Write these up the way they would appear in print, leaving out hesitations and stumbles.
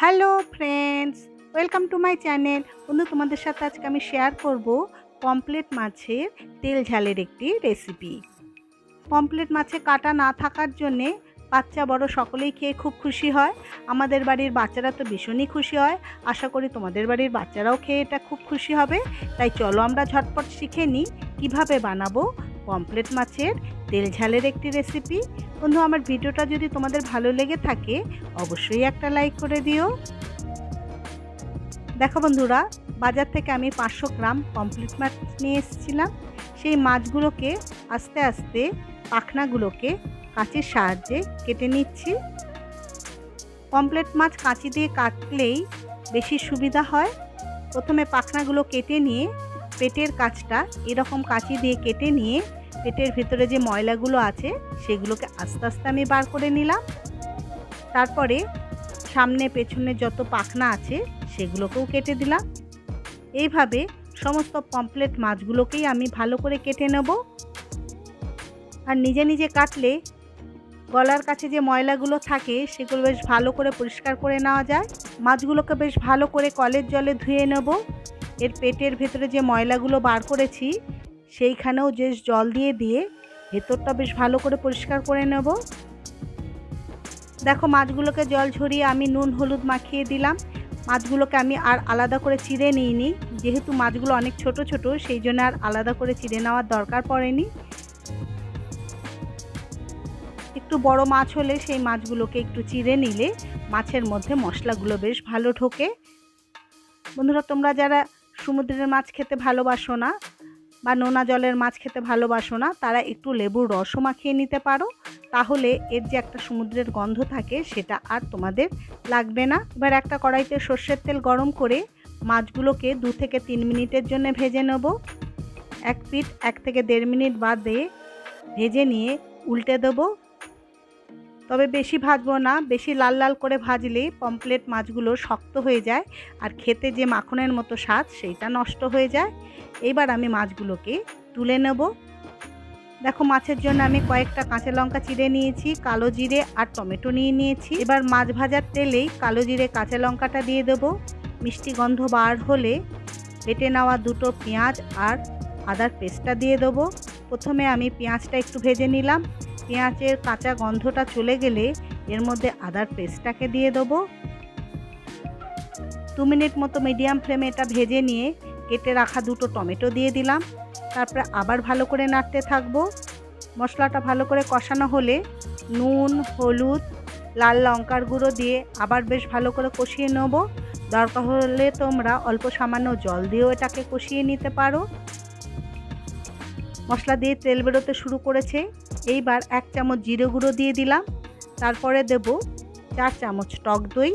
Hello friends, welcome to my channel. বন্ধু, তোমাদের সাথে আজকে আমি শেয়ার করব পমফ্রেট মাছের তেল ঝালের একটি রেসিপি। পমফ্রেট মাছে কাঁটা না থাকার জন্যে বাচ্চা বড় সকলেই খেয়ে খুব খুশি হয়। আমাদের বাড়ির বাচ্চারা তো ভীষণই খুশি হয়। আশা করি তোমাদের বাড়ির বাচ্চারাও খেয়ে এটা খুব খুশি হবে। তাই চলো আমরা ঝটপট শিখে নিই কীভাবে বানাবো পমফ্রেট মাছের তেল ঝালের একটি রেসিপি। বন্ধু, আমার ভিডিওটা যদি তোমাদের ভালো লেগে থাকে অবশ্যই একটা লাইক করে দিও। দেখো বন্ধুরা, বাজার থেকে আমি 500 গ্রাম পমফ্রেট মাছ নিয়ে এসেছিলাম। সেই মাছগুলোকে আস্তে আস্তে পাখনাগুলোকে কাঁচির সাহায্যে কেটে নিচ্ছি। পমফ্রেট মাছ কাঁচি দিয়ে কাটলেই বেশি সুবিধা হয়। প্রথমে পাখনাগুলো কেটে নিয়ে পেটের কাছটা এরকম কাঁচি দিয়ে কেটে নিয়ে পেটের ভিতরে যে ময়লাগুলো আছে সেগুলোকে আস্তে আস্তে আমি বার করে নিলাম। তারপরে সামনে পেছনে যত পাখনা আছে সেগুলোকেও কেটে দিলাম। এইভাবে সমস্ত পমফ্রেট মাছগুলোকেই আমি ভালো করে কেটে নেব। আর নিজে নিজে কাটলে গলার কাছে যে ময়লাগুলো থাকে সেগুলো বেশ ভালো করে পরিষ্কার করে নেওয়া যায়। মাছগুলোকে বেশ ভালো করে কলের জলে ধুয়ে নেব। এর পেটের ভেতরে যে ময়লাগুলো বার করেছি সেইখানেও যে জল দিয়ে দিয়ে ভেতরটা বেশ ভালো করে পরিষ্কার করে নেব। দেখো, মাছগুলোকে জল ঝরিয়ে আমি নুন হলুদ মাখিয়ে দিলাম। মাছগুলোকে আমি আর আলাদা করে চিড়ে নিইনি, যেহেতু মাছগুলো অনেক ছোট ছোট সেই জন্য আর আলাদা করে চিড়ে নেওয়ার দরকার পড়েনি। একটু বড় মাছ হলে সেই মাছগুলোকে একটু চিড়ে নিলে মাছের মধ্যে মশলাগুলো বেশ ভালো ঢোকে। বন্ধুরা, তোমরা যারা সমুদ্রের মাছ খেতে ভালোবাসো না বা নোনা জলের মাছ খেতে ভালোবাসো না তারা একটু লেবুর রসও মাখিয়ে নিতে পারো, তাহলে এর যে একটা সমুদ্রের গন্ধ থাকে সেটা আর তোমাদের লাগবে না। এবার একটা কড়াইতে সর্ষের তেল গরম করে মাছগুলোকে 2 থেকে 3 মিনিটের জন্য ভেজে নেব। এক পিঠ 1 থেকে 1.5 মিনিট বাদে ভেজে নিয়ে উল্টে দেবো। তবে বেশি ভাজবো না, বেশি লাল লাল করে ভাজলে পমফ্রেট মাছগুলো শক্ত হয়ে যায় আর খেতে যে মাখনের মতো স্বাদ সেইটা নষ্ট হয়ে যায়। এবার আমি মাছগুলোকে তুলে নেব। দেখো, মাছের জন্য আমি কয়েকটা কাঁচা লঙ্কা চিড়ে নিয়েছি, কালো জিরে আর টমেটো নিয়েছি। এবার মাছ ভাজার তেলেই কালো জিরে কাঁচা লঙ্কাটা দিয়ে দেবো। মিষ্টি গন্ধ বার হলে বেটে নেওয়া 2টো পেঁয়াজ আর আদার পেস্টটা দিয়ে দেবো। প্রথমে আমি পেঁয়াজটা একটু ভেজে নিলাম। পেঁয়াজের কাঁচা গন্ধটা চলে গেলে এর মধ্যে আদার পেস্টটাকে দিয়ে দেবো। 2 মিনিট মতো মিডিয়াম ফ্লেমে এটা ভেজে নিয়ে কেটে রাখা 2টো টমেটো দিয়ে দিলাম। তারপরে আবার ভালো করে নাড়তে থাকবো। মশলাটা ভালো করে কষানো হলে নুন, হলুদ, লাল লঙ্কার গুঁড়ো দিয়ে আবার বেশ ভালো করে কষিয়ে নেব। দরকার হলে তোমরা অল্প সামান্য জল দিয়েও এটাকে কষিয়ে নিতে পারো। মশলা দিয়ে তেল বেরোতে শুরু করেছে। এইবার 1 চামচ জিরে গুঁড়ো দিয়ে দিলাম। তারপরে দেব 4 চামচ টক দই।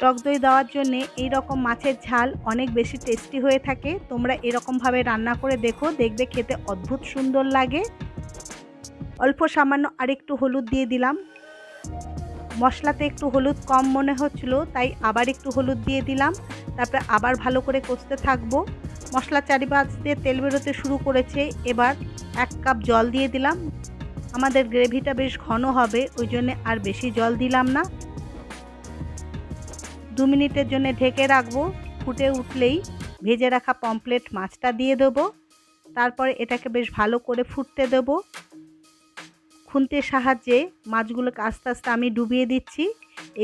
টক দই দেওয়ার জন্যে এই রকম মাছের ঝাল অনেক বেশি টেস্টি হয়ে থাকে। তোমরা এরকমভাবে রান্না করে দেখো, দেখবে খেতে অদ্ভুত সুন্দর লাগে। অল্প সামান্য আরেকটু হলুদ দিয়ে দিলাম। মশলাতে একটু হলুদ কম মনে হচ্ছিল, তাই আবার একটু হলুদ দিয়ে দিলাম। তারপরে আবার ভালো করে কষতে থাকবো। মশলা চারিপাশ দিয়ে তেল বেরোতে শুরু করেছে। এবার 1 কাপ জল দিয়ে দিলাম। আমাদের গ্রেভিটা বেশ ঘন হবে, ওই জন্য আর বেশি জল দিলাম না। 2 মিনিটের জন্য ঢেকে রাখবো। ফুটে উঠলেই ভেজে রাখা পমফ্রেট মাছটা দিয়ে দেবো। তারপরে এটাকে বেশ ভালো করে ফুটতে দেবো। খুন্তির সাহায্যে মাছগুলোকে আস্তে আস্তে আমি ডুবিয়ে দিচ্ছি।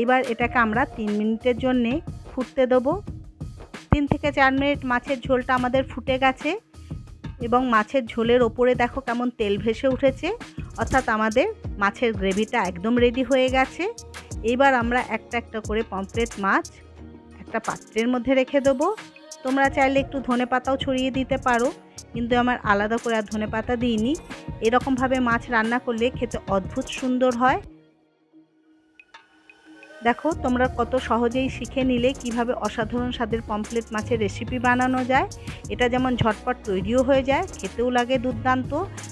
এবার এটাকে আমরা 3 মিনিটের জন্য ফুটতে দেবো। 3 থেকে 4 মিনিট মাছের ঝোলটা আমাদের ফুটে গেছে এবং মাছের ঝোলের ওপরে দেখো কেমন তেল ভেসে উঠেছে, অর্থাৎ আমাদের মাছের গ্রেভিটা একদম রেডি হয়ে গেছে। এবার আমরা একটা একটা করে পমফ্রেট মাছ একটা পাত্রের মধ্যে রেখে দেবো। তোমরা চাইলে একটু ধনেপাতাও ছড়িয়ে দিতে পারো, কিন্তু আমার আলাদা করে আর ধনেপাতা দিইনি। এরকমভাবে মাছ রান্না করলে খেতে অদ্ভুত সুন্দর হয়। দেখো, তোমরা কত সহজেই শিখে নিলে কিভাবে অসাধারণ স্বাদের পমফ্রেট মাছের রেসিপি বানানো যায়। এটা যেমন ঝটপট তৈরিও হয়ে যায়, খেতেও লাগে দুর্দান্ত।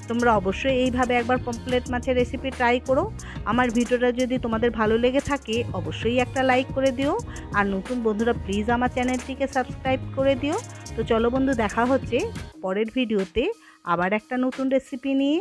তোমরা অবশ্যই এইভাবে একবার পমফ্রেট মাছের রেসিপি ট্রাই করো। আমার ভিডিওটা যদি তোমাদের ভালো লেগে থাকে অবশ্যই একটা লাইক করে দিও। আর নতুন বন্ধুরা প্লিজ আমার চ্যানেলটিকে সাবস্ক্রাইব করে দিও। তো চলো বন্ধু, দেখা হচ্ছে পরের ভিডিওতে আবার একটা নতুন রেসিপি নিয়ে।